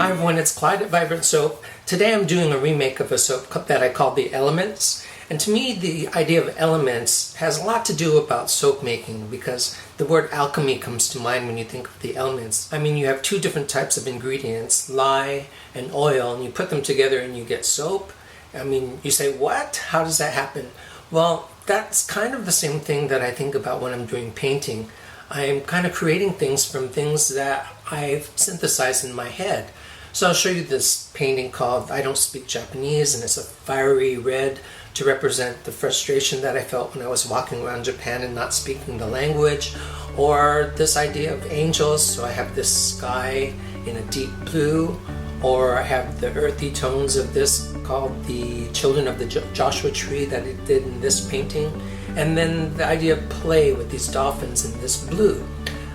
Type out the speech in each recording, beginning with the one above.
Hi everyone, it's Clyde at Vibrant Soap. Today I'm doing a remake of a soap that I call the Elements. And to me, the idea of elements has a lot to do about soap making because the word alchemy comes to mind when you think of the elements. I mean, you have two different types of ingredients, lye and oil, and you put them together and you get soap. I mean, you say, what? How does that happen? Well, that's kind of the same thing that I think about when I'm doing painting. I'm kind of creating things from things that I've synthesized in my head. So I'll show you this painting called I Don't Speak Japanese, and it's a fiery red to represent the frustration that I felt when I was walking around Japan and not speaking the language. Or this idea of angels, so I have this sky in a deep blue, or I have the earthy tones of this called the Children of the Joshua Tree that I did in this painting. And then the idea of play with these dolphins in this blue.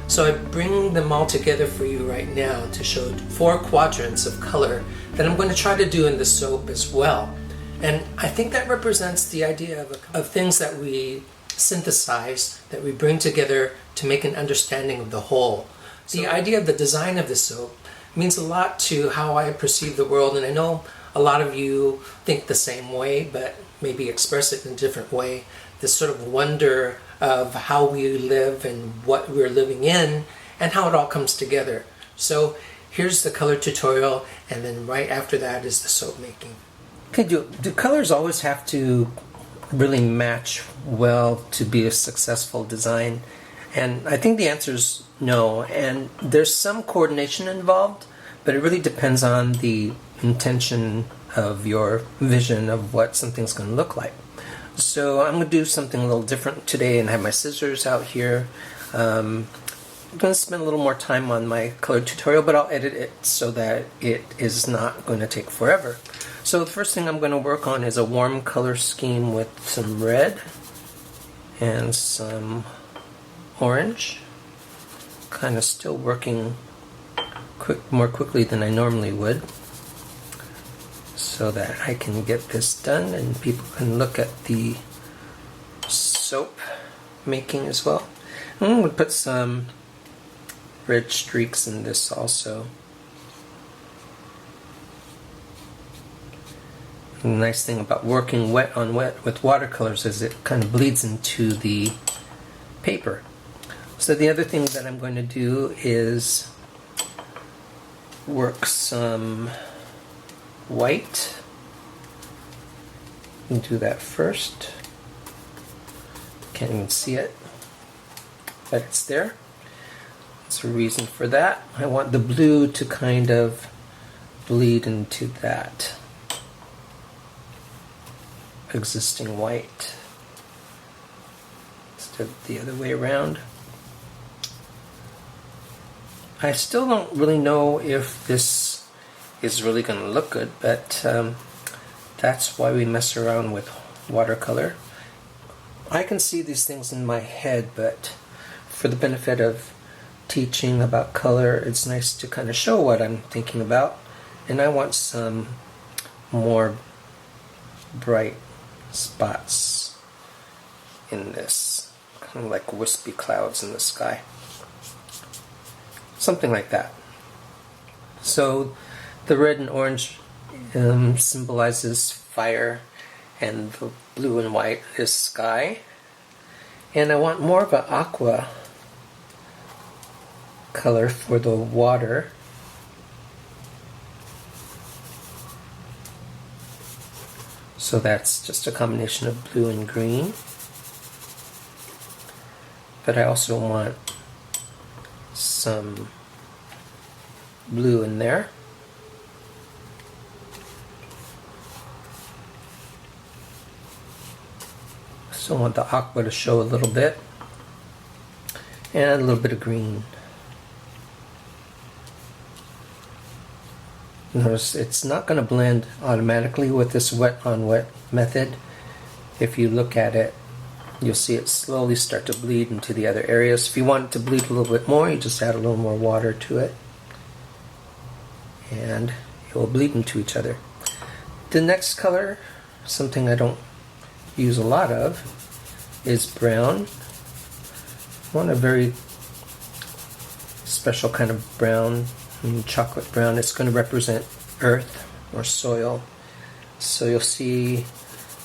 So I bring them all together for you right now to show 4 quadrants of color that I'm going to try to do in the soap as well. And I think that represents the idea of things that we synthesize, that we bring together to make an understanding of the whole. So the idea of the design of the soap means a lot to how I perceive the world, and I know a lot of you think the same way, but maybe express it in a different way. This sort of wonder of how we live and what we're living in and how it all comes together. So here's the color tutorial, and then right after that is the soap making. Okay, do colors always have to really match well to be a successful design? And I think the answer is no, and there's some coordination involved, but it really depends on the intention of your vision of what something's going to look like. So I'm going to do something a little different today and have my scissors out here. I'm going to spend a little more time on my color tutorial, but I'll edit it so that it is not going to take forever. So the first thing I'm going to work on is a warm color scheme with some red and some orange. Kind of still working more quickly than I normally would, so that I can get this done and people can look at the soap making as well. I'm going to put some red streaks in this also. The nice thing about working wet on wet with watercolors is it kind of bleeds into the paper. So the other thing that I'm going to do is work some white. You can do that first. Can't even see it, but it's there. There's a reason for that. I want the blue to kind of bleed into that existing white instead of the other way around. I still don't really know if this is really going to look good, but that's why we mess around with watercolor. I can see these things in my head, but for the benefit of teaching about color, it's nice to kind of show what I'm thinking about. And I want some more bright spots in this, kind of like wispy clouds in the sky. Something like that. So the red and orange symbolizes fire, and the blue and white is sky. And I want more of an aqua color for the water. So that's just a combination of blue and green. But I also want some blue in there. So I want the aqua to show a little bit, and a little bit of green. Notice it's not going to blend automatically with this wet on wet method. If you look at it, you'll see it slowly start to bleed into the other areas. If you want it to bleed a little bit more, you just add a little more water to it, and it will bleed into each other. The next color, something I don't use a lot of, is brown. I want a very special kind of brown and chocolate brown. It's going to represent earth or soil. So you'll see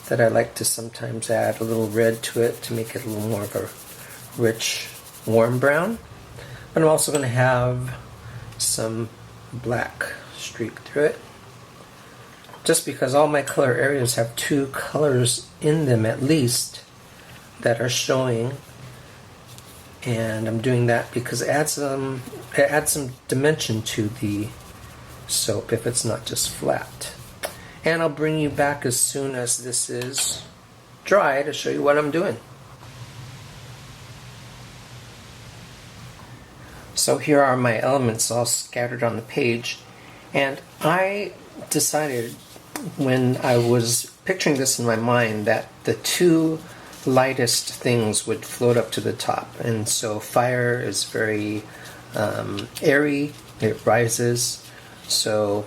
that I like to sometimes add a little red to it to make it a little more of a rich, warm brown. But I'm also going to have some black streak through it, just because all my color areas have two colors in them at least that are showing. And I'm doing that because it adds some dimension to the soap if it's not just flat. And I'll bring you back as soon as this is dry to show you what I'm doing. So here are my elements all scattered on the page, and I decided when I was picturing this in my mind that the two lightest things would float up to the top. And so fire is very airy, it rises, so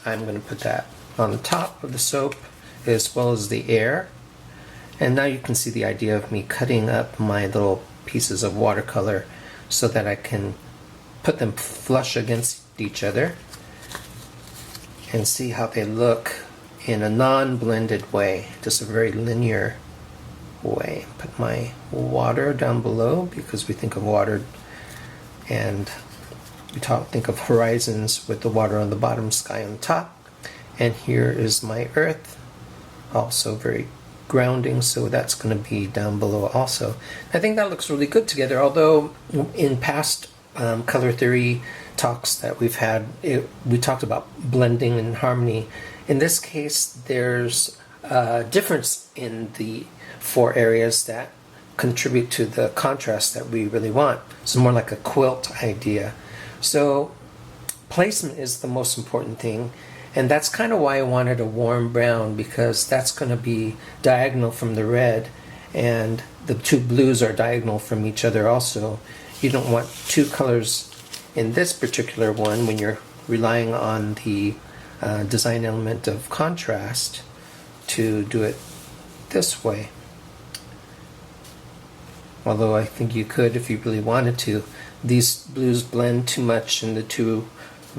I'm going to put that on the top of the soap as well as the air. And now you can see the idea of me cutting up my little pieces of watercolor so that I can put them flush against each other and see how they look in a non-blended way, just a very linear way. Put my water down below because we think of water and we think of horizons with the water on the bottom, sky on top. And here is my earth, also very grounding, so that's going to be down below also. I think that looks really good together, although in past color theory talks that we've had, we talked about blending and harmony. In this case, there's a difference in the four areas that contribute to the contrast that we really want. It's more like a quilt idea. So placement is the most important thing, and that's kind of why I wanted a warm brown, because that's going to be diagonal from the red, and the two blues are diagonal from each other also. You don't want two colors in this particular one when you're relying on the design element of contrast to do it this way. Although I think you could if you really wanted to. These blues blend too much and the two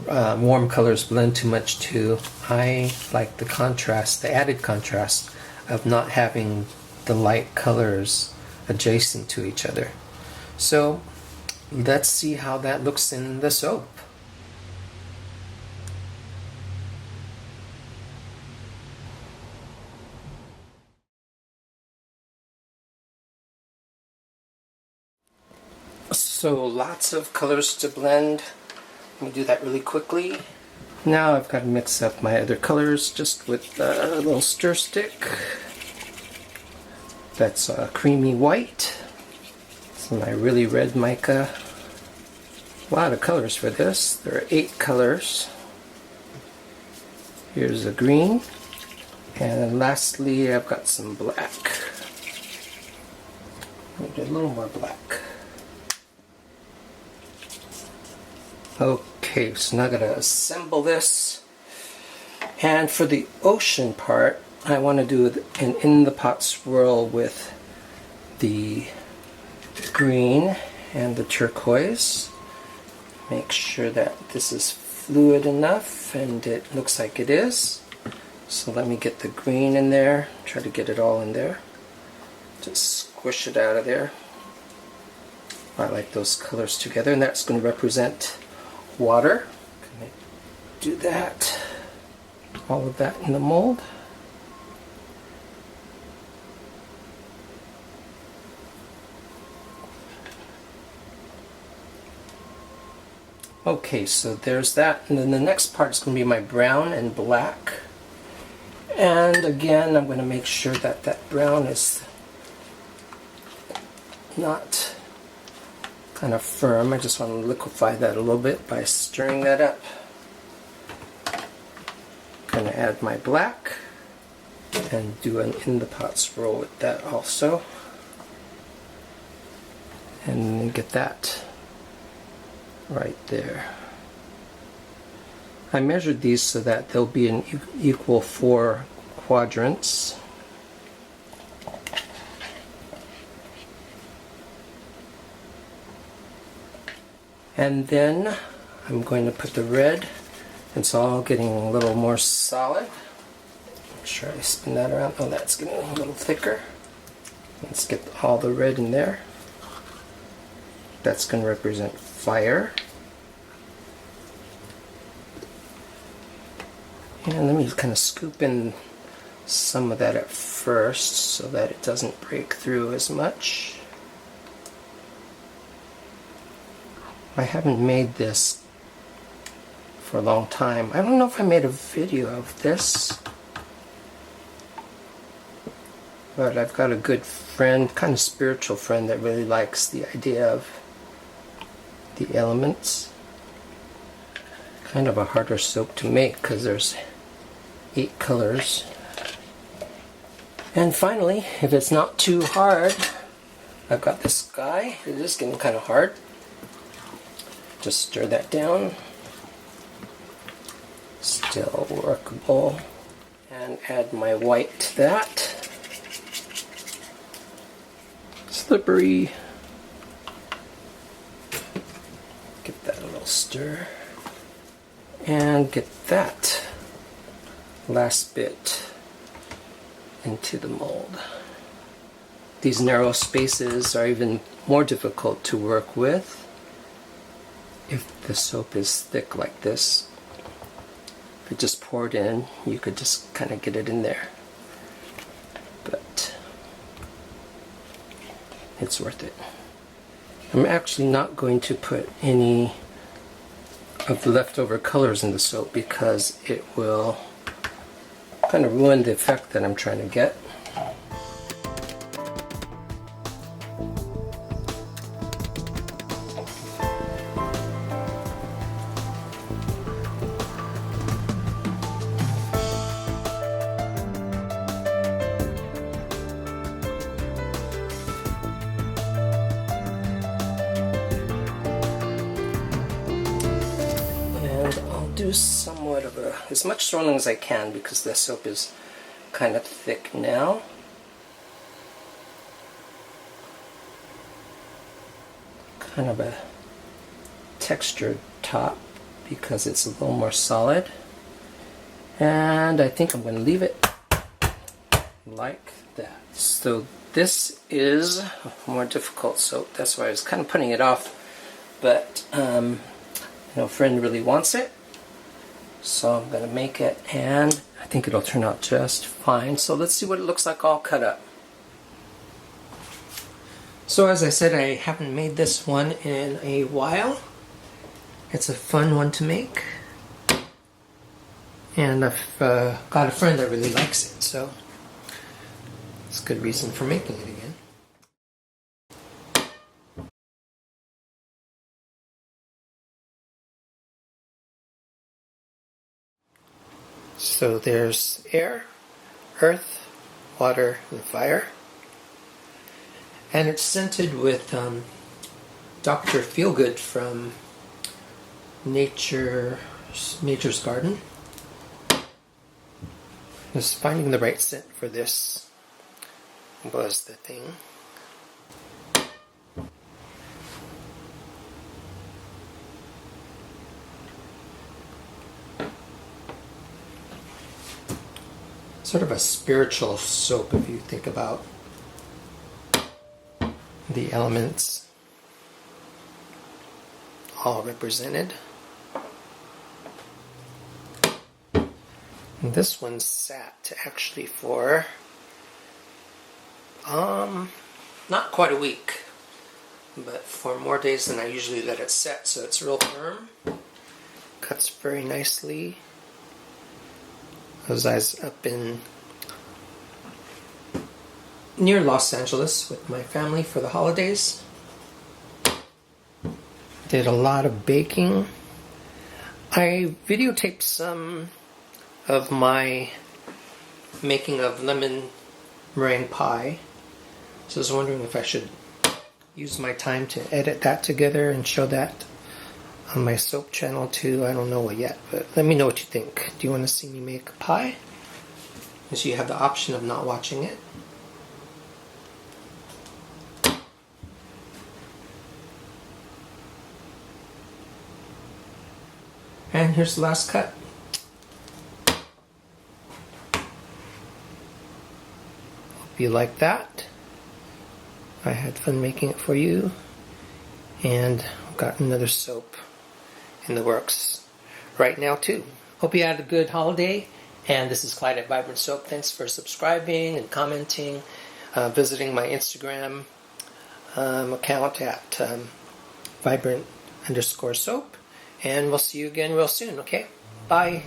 warm colors blend too much too. I like the contrast, the added contrast of not having the light colors adjacent to each other. So let's see how that looks in the soap. So lots of colors to blend. Let me do that really quickly. Now I've got to mix up my other colors just with a little stir stick. That's creamy white. This is my really red mica. A lot of colors for this. There are 8 colors. Here's a green. And lastly, I've got some black. Maybe a little more black. Okay, so now I'm going to assemble this. And for the ocean part, I want to do an in the pot swirl with the green and the turquoise. Make sure that this is fluid enough, and it looks like it is. So let me get the green in there, try to get it all in there. Just squish it out of there. I like those colors together, and that's going to represent water. Can I do that? All of that in the mold. Okay, so there's that, and then the next part is going to be my brown and black. And again, I'm going to make sure that that brown is not kind of firm. I just want to liquefy that a little bit by stirring that up. I'm going to add my black and do an in the pot swirl with that also. And get that right there. I measured these so that they'll be in equal 4 quadrants. And then I'm going to put the red. It's all getting a little more solid. Make sure I spin that around. Oh, that's getting a little thicker. Let's get all the red in there. That's going to represent fire. And let me kind of scoop in some of that at first so that it doesn't break through as much. I haven't made this for a long time. I don't know if I made a video of this, but I've got a good friend, kind of spiritual friend, that really likes the idea of the elements. Kind of a harder soap to make because there's 8 colors. And finally, if it's not too hard, I've got this guy. It is getting kind of hard. Just stir that down. Still workable. And add my white to that. Slippery. Give that a little stir. And get that last bit into the mold. These narrow spaces are even more difficult to work with if the soap is thick like this. If it just poured in, you could just kind of get it in there. But it's worth it. I'm actually not going to put any of the leftover colors in the soap because it will kind of ruin the effect that I'm trying to get. Do somewhat of as much swirling as I can because the soap is kind of thick now. Kind of a textured top because it's a little more solid. And I think I'm going to leave it like that. So this is a more difficult soap. That's why I was kind of putting it off. But a friend really wants it. So I'm going to make it, and I think it'll turn out just fine. So let's see what it looks like all cut up. So as I said, I haven't made this one in a while. It's a fun one to make. And I've got a friend that really likes it, so it's a good reason for making it again. So there's air, earth, water, and fire. And it's scented with Dr. Feelgood from Nature's Garden. Just finding the right scent for this was the thing. Sort of a spiritual soap if you think about the elements all represented. And this one sat actually for not quite a week, but for more days than I usually let it set, so it's real firm. Cuts very nicely. I was up in near Los Angeles with my family for the holidays. Did a lot of baking. I videotaped some of my making of lemon meringue pie. So I was wondering if I should use my time to edit that together and show that on my soap channel too. I don't know yet, but let me know what you think. Do you want to see me make a pie? So you have the option of not watching it. And here's the last cut. Hope you like that. I had fun making it for you. And I've got another soap in the works right now too. Hope you had a good holiday. And this is Clyde at Vibrant Soap. Thanks for subscribing and commenting, visiting my Instagram account at vibrant_soap. And we'll see you again real soon, okay? Bye.